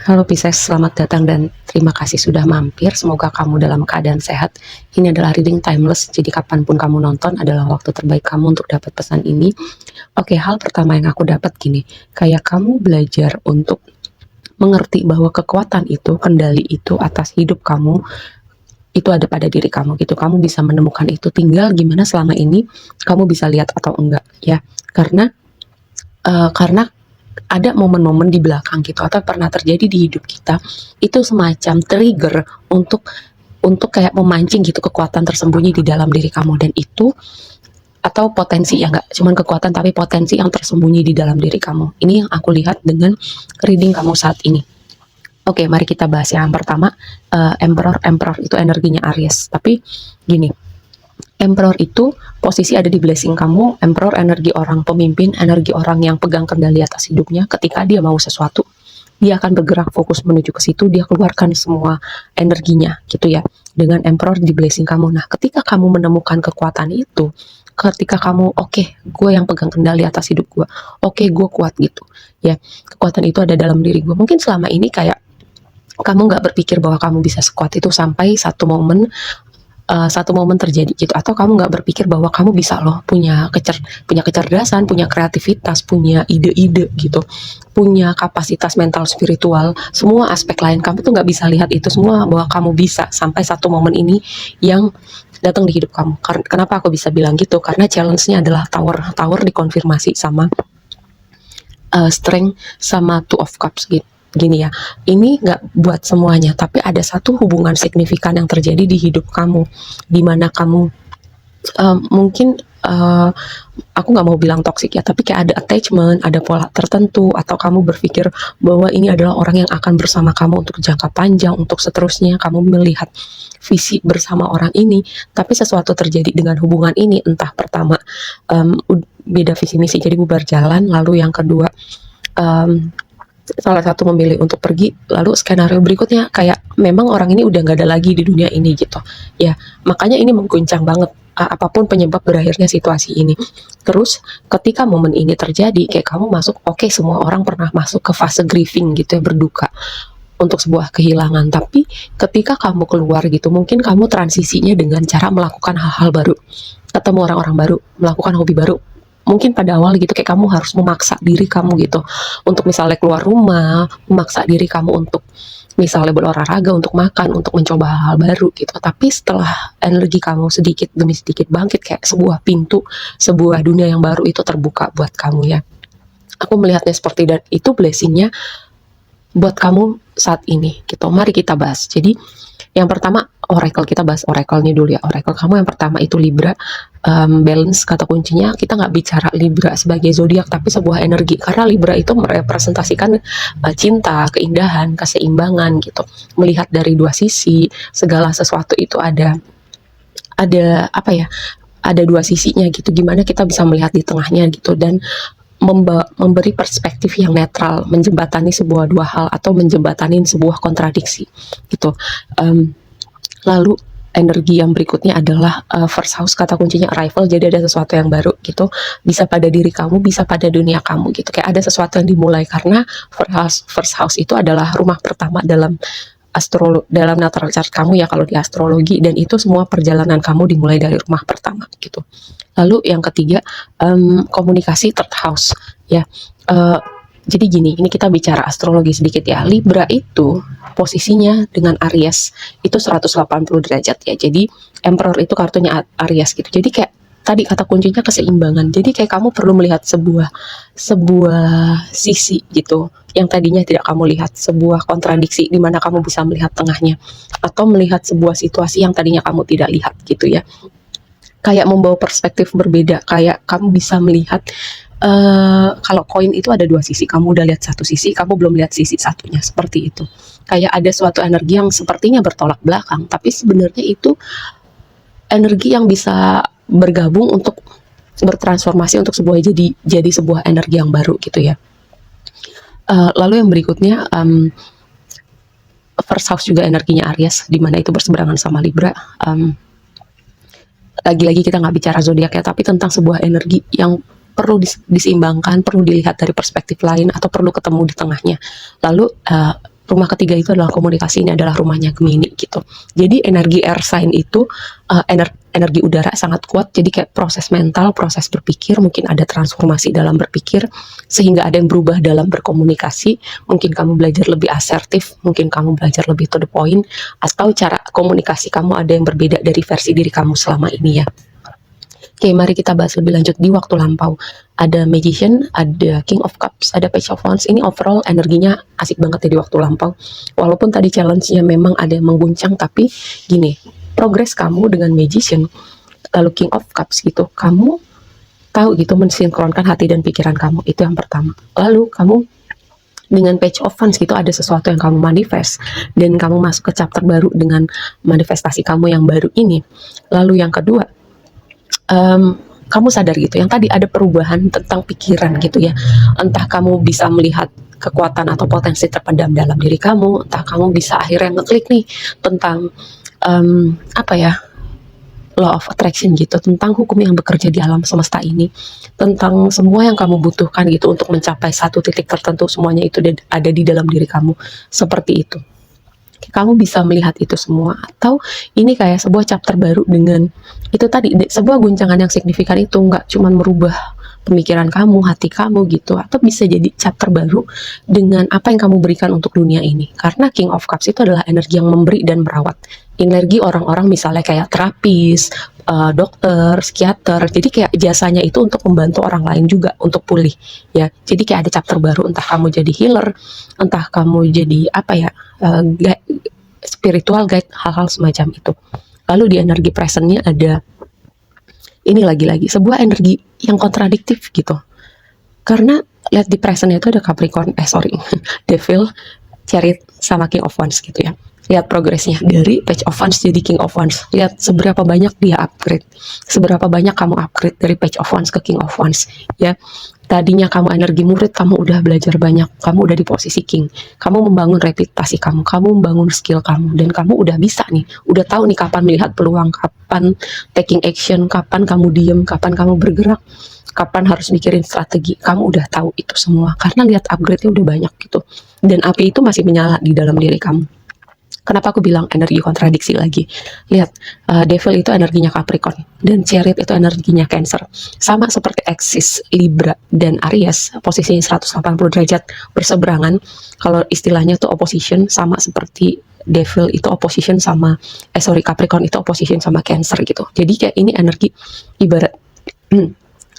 Halo Pisces, selamat datang dan terima kasih sudah mampir. Semoga kamu dalam keadaan sehat. Ini adalah reading timeless, jadi kapanpun kamu nonton adalah waktu terbaik kamu untuk dapat pesan ini. Oke, hal pertama yang aku dapat gini, kayak kamu belajar untuk mengerti bahwa kekuatan itu, kendali itu atas hidup kamu, itu ada pada diri kamu gitu. Kamu bisa menemukan itu, tinggal gimana selama ini kamu bisa lihat atau enggak ya. Karena ada momen-momen di belakang gitu atau pernah terjadi di hidup kita itu semacam trigger untuk kayak memancing gitu kekuatan tersembunyi di dalam diri kamu, dan itu atau potensi ya, nggak cuman kekuatan tapi potensi yang tersembunyi di dalam diri kamu. Ini yang aku lihat dengan reading kamu saat ini. Oke, mari kita bahas yang pertama. Emperor itu energinya Aries, tapi gini, Emperor itu posisi ada di blessing kamu. Emperor energi orang pemimpin, energi orang yang pegang kendali atas hidupnya. Ketika dia mau sesuatu, dia akan bergerak fokus menuju ke situ, dia keluarkan semua energinya gitu ya. Dengan Emperor di blessing kamu. Nah, ketika kamu menemukan kekuatan itu, ketika kamu gue yang pegang kendali atas hidup gue, gue kuat gitu ya. Kekuatan itu ada dalam diri gue. Mungkin selama ini kayak kamu nggak berpikir bahwa kamu bisa sekuat itu sampai satu momen terjadi gitu, atau kamu nggak berpikir bahwa kamu bisa loh punya kecerdasan, punya kreativitas, punya ide-ide gitu, punya kapasitas mental, spiritual, semua aspek lain kamu tuh nggak bisa lihat itu semua bahwa kamu bisa sampai satu momen ini yang datang di hidup kamu. Kenapa aku bisa bilang gitu? Karena challenge-nya adalah tower dikonfirmasi sama strength sama two of cups gitu. Gini ya, ini nggak buat semuanya, tapi ada satu hubungan signifikan yang terjadi di hidup kamu, di mana kamu mungkin aku nggak mau bilang toksik ya, tapi kayak ada attachment, ada pola tertentu, atau kamu berpikir bahwa ini adalah orang yang akan bersama kamu untuk jangka panjang, untuk seterusnya. Kamu melihat visi bersama orang ini, tapi sesuatu terjadi dengan hubungan ini. Entah pertama beda visi misi jadi bubar jalan, lalu yang kedua salah satu memilih untuk pergi, lalu skenario berikutnya kayak memang orang ini udah nggak ada lagi di dunia ini gitu ya. Makanya ini mengguncang banget, apapun penyebab berakhirnya situasi ini. Terus ketika momen ini terjadi, kayak kamu masuk, semua orang pernah masuk ke fase grieving gitu ya, berduka untuk sebuah kehilangan. Tapi ketika kamu keluar gitu, mungkin kamu transisinya dengan cara melakukan hal-hal baru, ketemu orang-orang baru, melakukan hobi baru. Mungkin pada awal gitu kayak kamu harus memaksa diri kamu gitu untuk misalnya keluar rumah, memaksa diri kamu untuk misalnya berolahraga, untuk makan, untuk mencoba hal-hal baru gitu. Tapi setelah energi kamu sedikit demi sedikit bangkit, kayak sebuah pintu, sebuah dunia yang baru itu terbuka buat kamu ya. Aku melihatnya seperti, dan itu blessingnya buat kamu saat ini gitu. Mari kita bahas. Jadi yang pertama oracle, kita bahas oracle-nya dulu ya. Oracle kamu yang pertama itu Libra. Balance kata kuncinya. Kita nggak bicara Libra sebagai zodiak, tapi sebuah energi, karena Libra itu merepresentasikan cinta, keindahan, keseimbangan gitu. Melihat dari dua sisi, segala sesuatu itu ada apa ya, ada dua sisinya gitu. Gimana kita bisa melihat di tengahnya gitu, dan memberi perspektif yang netral, menjembatani sebuah dua hal atau menjembatani sebuah kontradiksi gitu. Lalu energi yang berikutnya adalah first house, kata kuncinya arrival. Jadi ada sesuatu yang baru gitu, bisa pada diri kamu, bisa pada dunia kamu gitu. Kayak ada sesuatu yang dimulai, karena first house itu adalah rumah pertama dalam dalam natal chart kamu ya kalau di astrologi, dan itu semua perjalanan kamu dimulai dari rumah pertama gitu. Lalu yang ketiga komunikasi, third house ya. Jadi gini, ini kita bicara astrologi sedikit ya. Libra itu posisinya dengan Aries itu 180 derajat ya. Jadi Emperor itu kartunya Aries gitu. Jadi kayak tadi kata kuncinya keseimbangan. Jadi kayak kamu perlu melihat sebuah sisi gitu yang tadinya tidak kamu lihat, sebuah kontradiksi di mana kamu bisa melihat tengahnya, atau melihat sebuah situasi yang tadinya kamu tidak lihat gitu ya. Kayak membawa perspektif berbeda, kayak kamu bisa melihat kalau koin itu ada dua sisi, kamu udah lihat satu sisi, kamu belum lihat sisi satunya, seperti itu. Kayak ada suatu energi yang sepertinya bertolak belakang, tapi sebenarnya itu energi yang bisa bergabung untuk bertransformasi untuk jadi sebuah energi yang baru gitu ya. Lalu yang berikutnya first house juga energinya Aries, di mana itu berseberangan sama Libra. Lagi-lagi kita nggak bicara zodiak ya, tapi tentang sebuah energi yang perlu diseimbangkan, perlu dilihat dari perspektif lain, atau perlu ketemu di tengahnya. Lalu Rumah ketiga itu adalah komunikasi, ini adalah rumahnya Gemini gitu. Jadi energi air sign itu energi udara sangat kuat, jadi kayak proses mental, proses berpikir, mungkin ada transformasi dalam berpikir, sehingga ada yang berubah dalam berkomunikasi, mungkin kamu belajar lebih asertif, mungkin kamu belajar lebih to the point, atau cara komunikasi kamu ada yang berbeda dari versi diri kamu selama ini ya. Oke, mari kita bahas lebih lanjut di waktu lampau. Ada Magician, ada King of Cups, ada Page of Wands. Ini overall energinya asik banget ya di waktu lampau. Walaupun tadi challenge-nya memang ada yang mengguncang, tapi gini, progres kamu dengan Magician, lalu King of Cups gitu, kamu tahu gitu mensinkronkan hati dan pikiran kamu, itu yang pertama. Lalu kamu dengan Page of Wands gitu ada sesuatu yang kamu manifest, dan kamu masuk ke chapter baru dengan manifestasi kamu yang baru ini. Lalu yang kedua, kamu sadar gitu, yang tadi ada perubahan tentang pikiran gitu ya, entah kamu bisa melihat kekuatan atau potensi terpendam dalam diri kamu, entah kamu bisa akhirnya ngeklik nih tentang apa ya, law of attraction gitu, tentang hukum yang bekerja di alam semesta ini, tentang semua yang kamu butuhkan gitu untuk mencapai satu titik tertentu, semuanya itu ada di dalam diri kamu, seperti itu. Kamu bisa melihat itu semua, atau ini kayak sebuah chapter baru dengan itu tadi, sebuah guncangan yang signifikan itu nggak cuma merubah pemikiran kamu, hati kamu gitu, atau bisa jadi chapter baru dengan apa yang kamu berikan untuk dunia ini. Karena King of Cups itu adalah energi yang memberi dan merawat, energi orang-orang misalnya kayak terapis, dokter, psikiater, jadi kayak jasanya itu untuk membantu orang lain juga untuk pulih ya. Jadi kayak ada chapter baru, entah kamu jadi healer, entah kamu jadi apa ya, spiritual guide, hal-hal semacam itu. Lalu di energi presentnya ada ini lagi-lagi sebuah energi yang kontradiktif gitu, karena lihat di presentnya itu ada Capricorn, Devil, Chariot, sama King of Wands gitu ya. Lihat progresnya dari Page of Wands jadi King of Wands. Lihat seberapa banyak dia upgrade, seberapa banyak kamu upgrade dari Page of Wands ke King of Wands ya. Tadinya kamu energi murid, kamu udah belajar banyak, kamu udah di posisi king, kamu membangun reputasi kamu membangun skill kamu, dan kamu udah bisa nih, udah tahu nih kapan melihat peluang, kapan taking action, kapan kamu diem, kapan kamu bergerak, kapan harus mikirin strategi. Kamu udah tahu itu semua, karena lihat upgrade-nya udah banyak gitu, dan api itu masih menyala di dalam diri kamu. Kenapa aku bilang energi kontradiksi lagi? Lihat, Devil itu energinya Capricorn, dan Chariot itu energinya Cancer. Sama seperti Axis, Libra, dan Aries, posisinya 180 derajat berseberangan. Kalau istilahnya itu opposition, sama seperti Devil itu opposition sama, Capricorn itu opposition sama Cancer gitu. Jadi kayak ini energi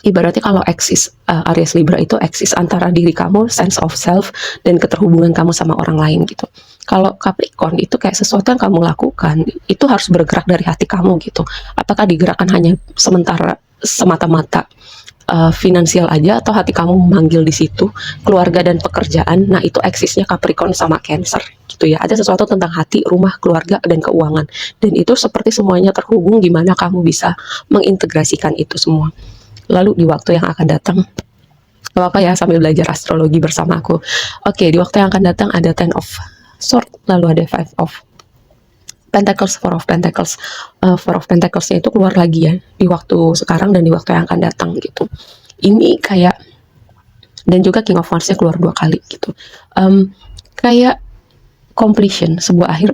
ibaratnya kalau Axis, Aries Libra itu Axis antara diri kamu, sense of self, dan keterhubungan kamu sama orang lain gitu. Kalau Capricorn itu kayak sesuatu yang kamu lakukan itu harus bergerak dari hati kamu gitu. Apakah digerakkan hanya sementara, semata-mata finansial aja, atau hati kamu memanggil di situ keluarga dan pekerjaan. Nah itu Axisnya Capricorn sama Cancer gitu ya. Ada sesuatu tentang hati, rumah, keluarga, dan keuangan, dan itu seperti semuanya terhubung, gimana kamu bisa mengintegrasikan itu semua. Lalu di waktu yang akan datang, apa ya, sambil belajar astrologi bersama aku. Oke, di waktu yang akan datang ada Ten of Swords, lalu ada Five of Pentacles, Four of Pentacles. Four of Pentacles-nya itu keluar lagi ya di waktu sekarang dan di waktu yang akan datang gitu. Ini kayak, dan juga King of Wands-nya keluar 2 kali gitu. Kayak completion, sebuah akhir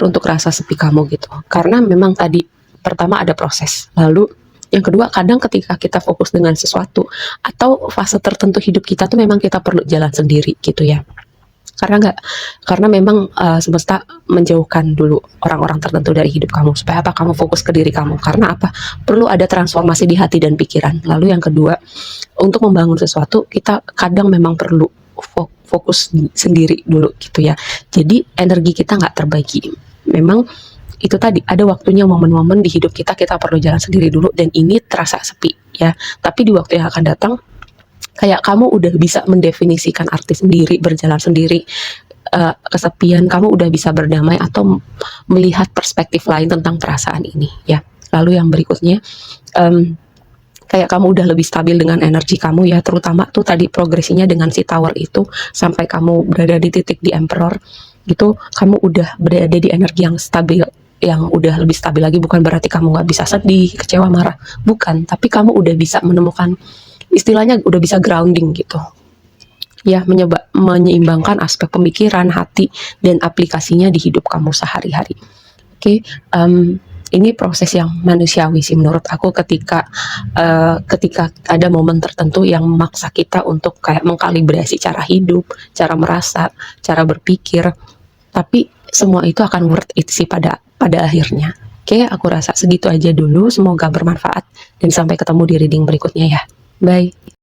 untuk rasa sepi kamu gitu. Karena memang tadi pertama ada proses, lalu yang kedua kadang ketika kita fokus dengan sesuatu atau fase tertentu hidup kita tuh memang kita perlu jalan sendiri gitu ya. Karena memang semesta menjauhkan dulu orang-orang tertentu dari hidup kamu supaya apa, kamu fokus ke diri kamu. Karena apa, perlu ada transformasi di hati dan pikiran. Lalu yang kedua, untuk membangun sesuatu kita kadang memang perlu fokus sendiri dulu gitu ya. Jadi energi kita nggak terbagi. Memang itu tadi ada waktunya, momen-momen di hidup kita perlu jalan sendiri dulu, dan ini terasa sepi ya. Tapi di waktu yang akan datang kayak kamu udah bisa mendefinisikan arti sendiri, berjalan sendiri, kesepian, kamu udah bisa berdamai atau melihat perspektif lain tentang perasaan ini ya. Lalu yang berikutnya, kayak kamu udah lebih stabil dengan energi kamu ya, terutama tuh tadi progresinya dengan si Tower itu, sampai kamu berada di titik di Emperor gitu, kamu udah berada di energi yang stabil, yang udah lebih stabil lagi. Bukan berarti kamu nggak bisa sedih, kecewa, marah, bukan, tapi kamu udah bisa menemukan, istilahnya udah bisa grounding gitu. ya menyeimbangkan aspek pemikiran, hati, dan aplikasinya di hidup kamu sehari-hari. Oke, ini proses yang manusiawi sih menurut aku, ketika ada momen tertentu yang memaksa kita untuk kayak mengkalibrasi cara hidup, cara merasa, cara berpikir. Tapi semua itu akan worth it sih pada akhirnya. Oke, aku rasa segitu aja dulu. Semoga bermanfaat dan sampai ketemu di reading berikutnya ya. Bye.